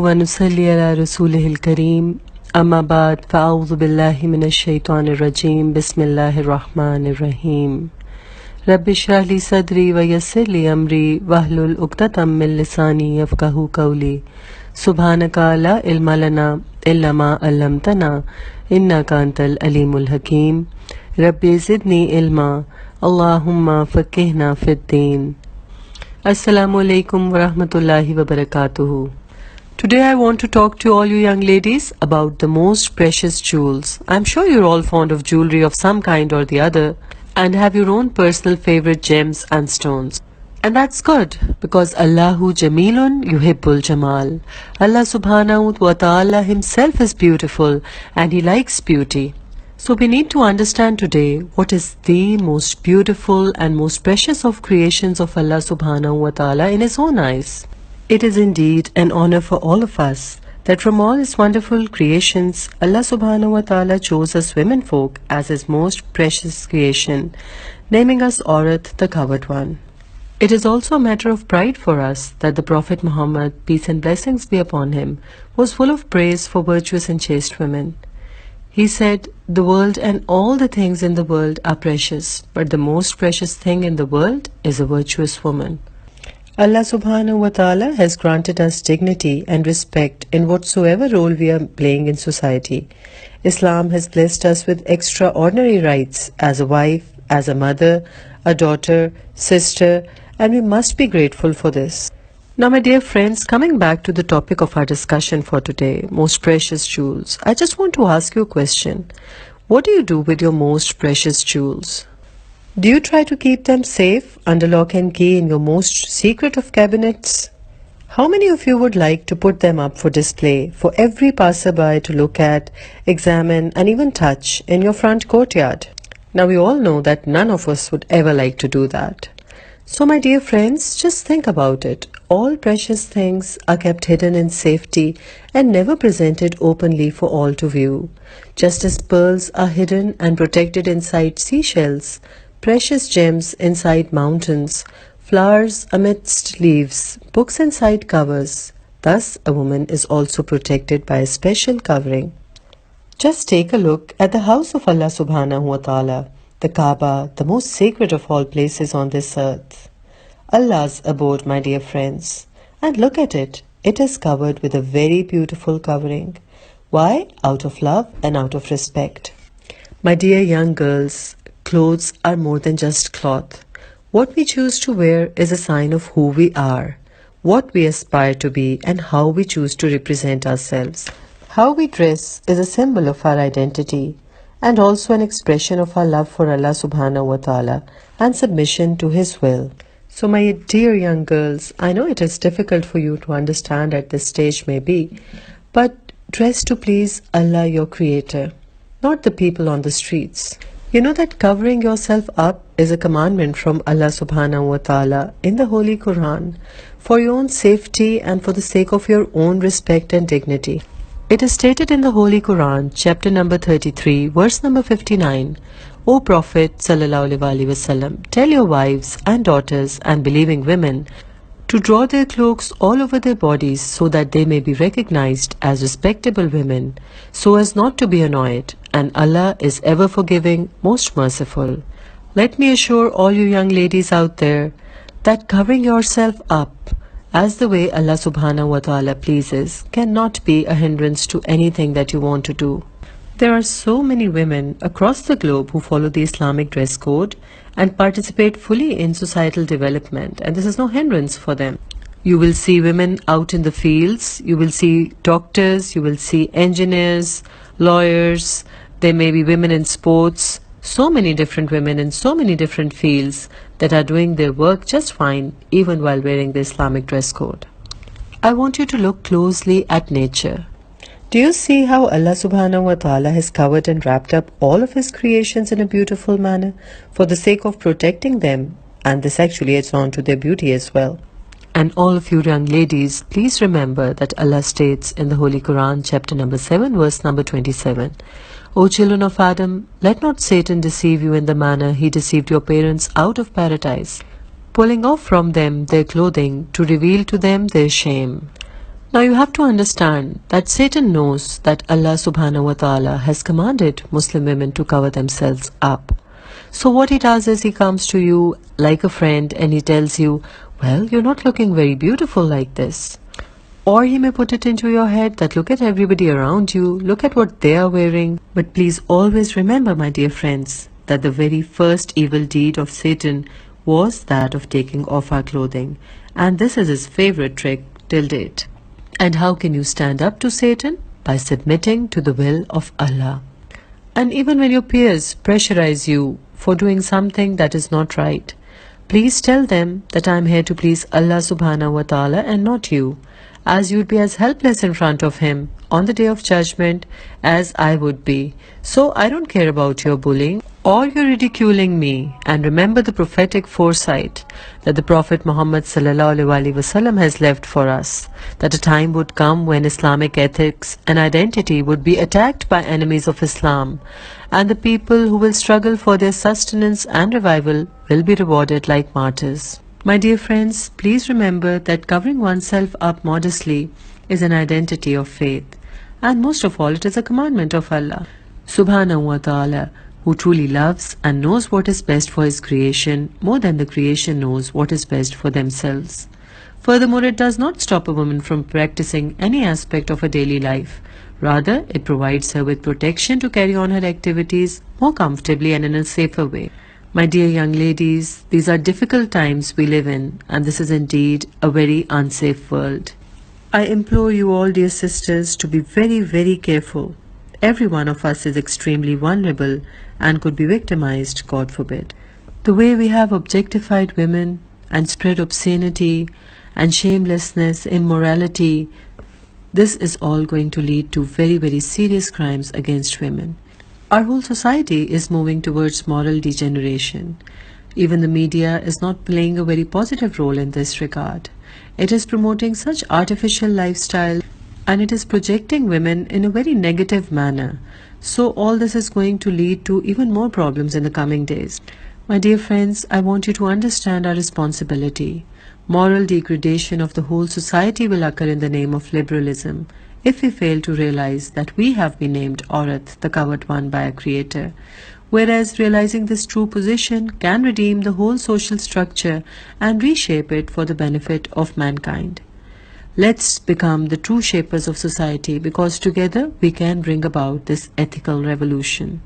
व नुसल्ली अला रसूलिहिल करीम अम्मा बाद फ़अऊज़ु बिल्लाहि मिनश शैतानिर रजीम बिस्मिल्लाहिर रहमानिर रहीम रब्बि इश्रह ली सदरी व यस्सिर ली अमरी वहलुल उक़दतम मिन लिसानी यफ़क़हू क़ौली सुब्हानका ला इल्मा लना इल्ला मा अल्लमतना इन्नका अंतल अलीमुल हकीम रब्बि ज़िदनी इल्मा अल्लाहुम्मा फ़क़्हिना फ़िद्दीन। Assalamu alaikum wa rahmatullahi wa barakatuhu. Today I want to talk to all you young ladies about the most precious jewels. I'm sure you're all fond of jewelry of some kind or the other and have your own personal favorite gems and stones. And that's good because Allahu Jamilun Yuhibbul Jamal. Allah subhanahu wa ta'ala himself is beautiful and he likes beauty. So we need to understand today what is the most beautiful and most precious of creations of Allah subhanahu wa ta'ala in his own eyes. It is indeed an honor for all of us that from all his wonderful creations, Allah subhanahu wa ta'ala chose us women folk as his most precious creation, naming us Aurat, the covered one. It is also a matter of pride for us that the Prophet Muhammad, peace and blessings be upon him, was full of praise for virtuous and chaste women. He said, "The world and all the things in the world are precious, but the most precious thing in the world is a virtuous woman." Allah subhanahu wa ta'ala has granted us dignity and respect in whatsoever role we are playing in society. Islam has blessed us with extraordinary rights as a wife, as a mother, a daughter, sister, and we must be grateful for this. Now, my dear friends, coming back to the topic of our discussion for today, most precious jewels, I just want to ask you a question. What do you do with your most precious jewels? Do you try to keep them safe under lock and key in your most secret of cabinets? How many of you would like to put them up for display for every passerby to look at, examine, and even touch in your front courtyard? Now, we all know that none of us would ever like to do that. So, my dear friends, just think about it. All precious things are kept hidden in safety and never presented openly for all to view. Just as pearls are hidden and protected inside seashells, precious gems inside mountains, flowers amidst leaves, books inside covers, thus a woman is also protected by a special covering. Just take a look at the house of Allah subhanahu wa ta'ala, the Kaaba, the most sacred of all places on this earth. Allah's abode, my dear friends. And look at it. It is covered with a very beautiful covering. Why? Out of love and out of respect. My dear young girls, clothes are more than just cloth. What we choose to wear is a sign of who we are, what we aspire to be, and how we choose to represent ourselves. How we dress is a symbol of our identity and also an expression of our love for Allah subhanahu wa ta'ala and submission to his will. So my dear young girls, I know it is difficult for you to understand at this stage maybe, but dress to please Allah your creator, not the people on the streets. You know that covering yourself up is a commandment from Allah subhanahu wa ta'ala in the Holy Quran for your own safety and for the sake of your own respect and dignity. It is stated in the Holy Quran, chapter number 33, verse number 59, O Prophet sallallahu alaihi wasallam, tell your wives and daughters and believing women to draw their cloaks all over their bodies so that they may be recognized as respectable women, so as not to be annoyed, and Allah is ever forgiving, most merciful. Let me assure all you young ladies out there that covering yourself up as the way Allah subhanahu wa ta'ala pleases cannot be a hindrance to anything that you want to do. There are so many women across the globe who follow the Islamic dress code and participate fully in societal development, and this is no hindrance for them. You will see women out in the fields, you will see doctors, you will see engineers, lawyers, there may be women in sports, so many different women in so many different fields that are doing their work just fine even while wearing the Islamic dress code. I want you to look closely at nature. Do you see how Allah subhanahu wa ta'ala has covered and wrapped up all of his creations in a beautiful manner for the sake of protecting them, and this actually adds on to their beauty as well. And all of you young ladies, please remember that Allah states in the Holy Quran, chapter number 7, verse number 27, O children of Adam, let not Satan deceive you in the manner he deceived your parents out of paradise, pulling off from them their clothing to reveal to them their shame. Now you have to understand that Satan knows that Allah subhanahu wa ta'ala has commanded Muslim women to cover themselves up. So what he does is he comes to you like a friend and he tells you, well, you're not looking very beautiful like this. Or he may put it into your head that look at everybody around you, look at what they are wearing. But please always remember, my dear friends, that the very first evil deed of Satan was that of taking off our clothing. And this is his favorite trick till date. And how can you stand up to Satan? By submitting to the will of Allah. And even when your peers pressurize you for doing something that is not right, please tell them that I am here to please Allah subhanahu wa ta'ala and not you, as you would be as helpless in front of him on the day of judgment as I would be. So I don't care about your bullying or your ridiculing me. And remember the prophetic foresight that the Prophet Muhammad sallallahu alaihi wasallam has left for us, that a time would come when Islamic ethics and identity would be attacked by enemies of Islam, and the people who will struggle for their sustenance and revival will be rewarded like martyrs. My dear friends, please remember that covering oneself up modestly is an identity of faith, and most of all it is a commandment of Allah subhanahu wa ta'ala, who truly loves and knows what is best for his creation more than the creation knows what is best for themselves. Furthermore, it does not stop a woman from practicing any aspect of her daily life. Rather, it provides her with protection to carry on her activities more comfortably and in a safer way. My dear young ladies, these are difficult times we live in, and this is indeed a very unsafe world. I implore you all, dear sisters, to be very, very careful. Every one of us is extremely vulnerable and could be victimized, God forbid. The way we have objectified women and spread obscenity and shamelessness, immorality, this is all going to lead to very, very serious crimes against women. Our whole society is moving towards moral degeneration. Even the media is not playing a very positive role in this regard. It is promoting such artificial lifestyle and it is projecting women in a very negative manner. So all this is going to lead to even more problems in the coming days. My dear friends, I want you to understand our responsibility. Moral degradation of the whole society will occur in the name of liberalism if we fail to realize that we have been named Aurat, the covered one, by a creator, whereas realizing this true position can redeem the whole social structure and reshape it for the benefit of mankind. Let's become the true shapers of society, because together we can bring about this ethical revolution.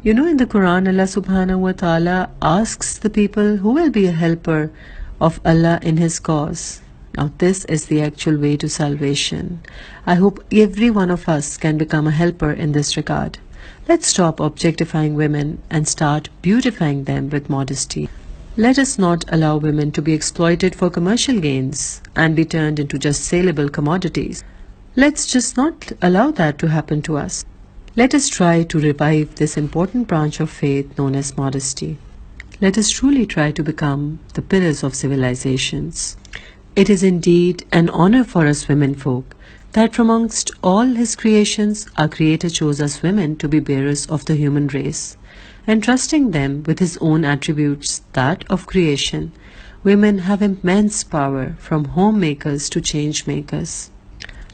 You know, in the Quran, Allah subhanahu wa ta'ala asks the people who will be a helper of Allah in his cause. Now this is the actual way to salvation. I hope every one of us can become a helper in this regard. Let's stop objectifying women and start beautifying them with modesty. Let us not allow women to be exploited for commercial gains and be turned into just saleable commodities. Let's just not allow that to happen to us. Let us try to revive this important branch of faith known as modesty. Let us truly try to become the pillars of civilizations. It is indeed an honor for us women folk that from amongst all his creations, our Creator chose us women to be bearers of the human race, entrusting them with his own attributes, that of creation. Women have immense power, from homemakers to change makers.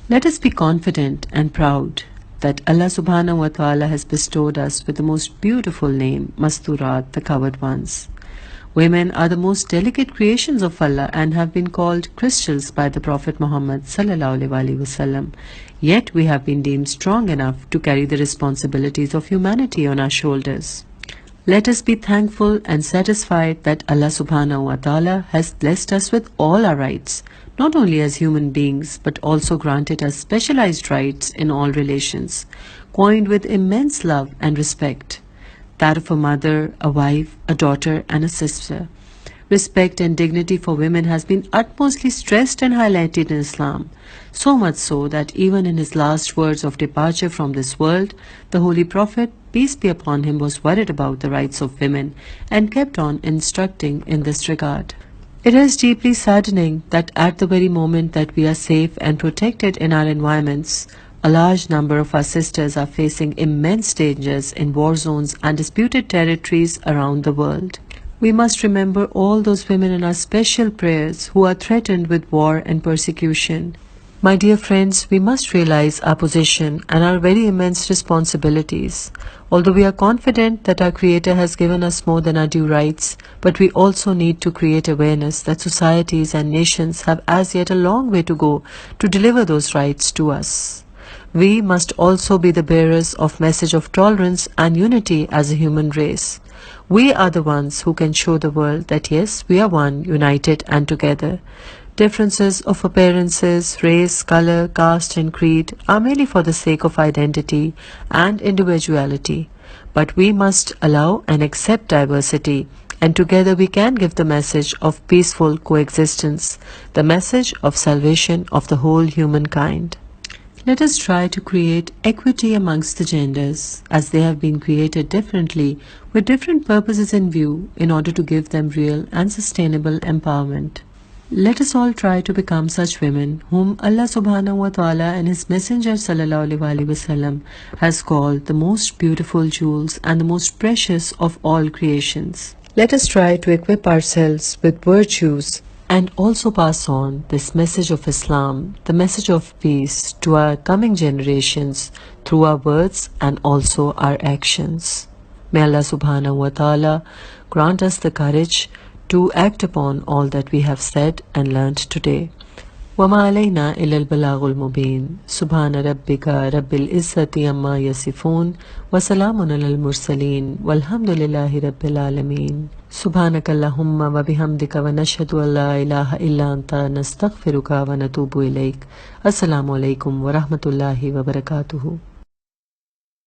Let us be confident and proud that Allah subhanahu wa ta'ala has bestowed us with the most beautiful name, Masturat, the covered ones. Women are the most delicate creations of Allah and have been called crystals by the Prophet Muhammad sallallahu alaihi wasallam. Yet we have been deemed strong enough to carry the responsibilities of humanity on our shoulders. Let us be thankful and satisfied that Allah subhanahu wa ta'ala has blessed us with all our rights, not only as human beings, but also granted us specialized rights in all relations, coined with immense love and respect. That of a mother, a wife, a daughter, and a sister. Respect and dignity for women has been utmostly stressed and highlighted in Islam, so much so that even in his last words of departure from this world, the Holy Prophet, peace be upon him, was worried about the rights of women and kept on instructing in this regard. It is deeply saddening that at the very moment that we are safe and protected in our environments, a large number of our sisters are facing immense dangers in war zones and disputed territories around the world. We must remember all those women in our special prayers who are threatened with war and persecution. My dear friends, we must realize our position and our very immense responsibilities. Although we are confident that our Creator has given us more than our due rights, but we also need to create awareness that societies and nations have as yet a long way to go to deliver those rights to us. We must also be the bearers of message of tolerance and unity as a human race. We are the ones who can show the world that yes, we are one, united and together. Differences of appearances, race, color, caste and creed are merely for the sake of identity and individuality. But we must allow and accept diversity, and together we can give the message of peaceful coexistence, the message of salvation of the whole humankind. Let us try to create equity amongst the genders, as they have been created differently with different purposes in view in order to give them real and sustainable empowerment. Let us all try to become such women whom Allah subhanahu wa ta'ala and His Messenger sallallahu alaihi wasallam has called the most beautiful jewels and the most precious of all creations. Let us try to equip ourselves with virtues and also pass on this message of Islam, the message of peace to our coming generations through our words and also our actions. May Allah subhanahu wa ta'ala grant us the courage to act upon all that we have said and learned today. وَمَا عَلَيْنَا إِلَّا الْبَلَاغُ الْمُبِينُ سُبْحَانَ رَبِّكَ رَبِّ الْعِزَّةِ عَمَّا يَصِفُونَ وَسَلَامٌ عَلَى الْمُرْسَلِينَ وَالْحَمْدُ لِلَّهِ رَبِّ الْعَالَمِينَ سُبْحَانَكَ اللَّهُمَّ وَبِحَمْدِكَ وَنَشْهَدُ أَن لَّا إِلَٰهَ إِلَّا أَنتَ نَسْتَغْفِرُكَ وَنَتُوبُ إِلَيْكَ السلام عليكم ورحمة الله وبركاته.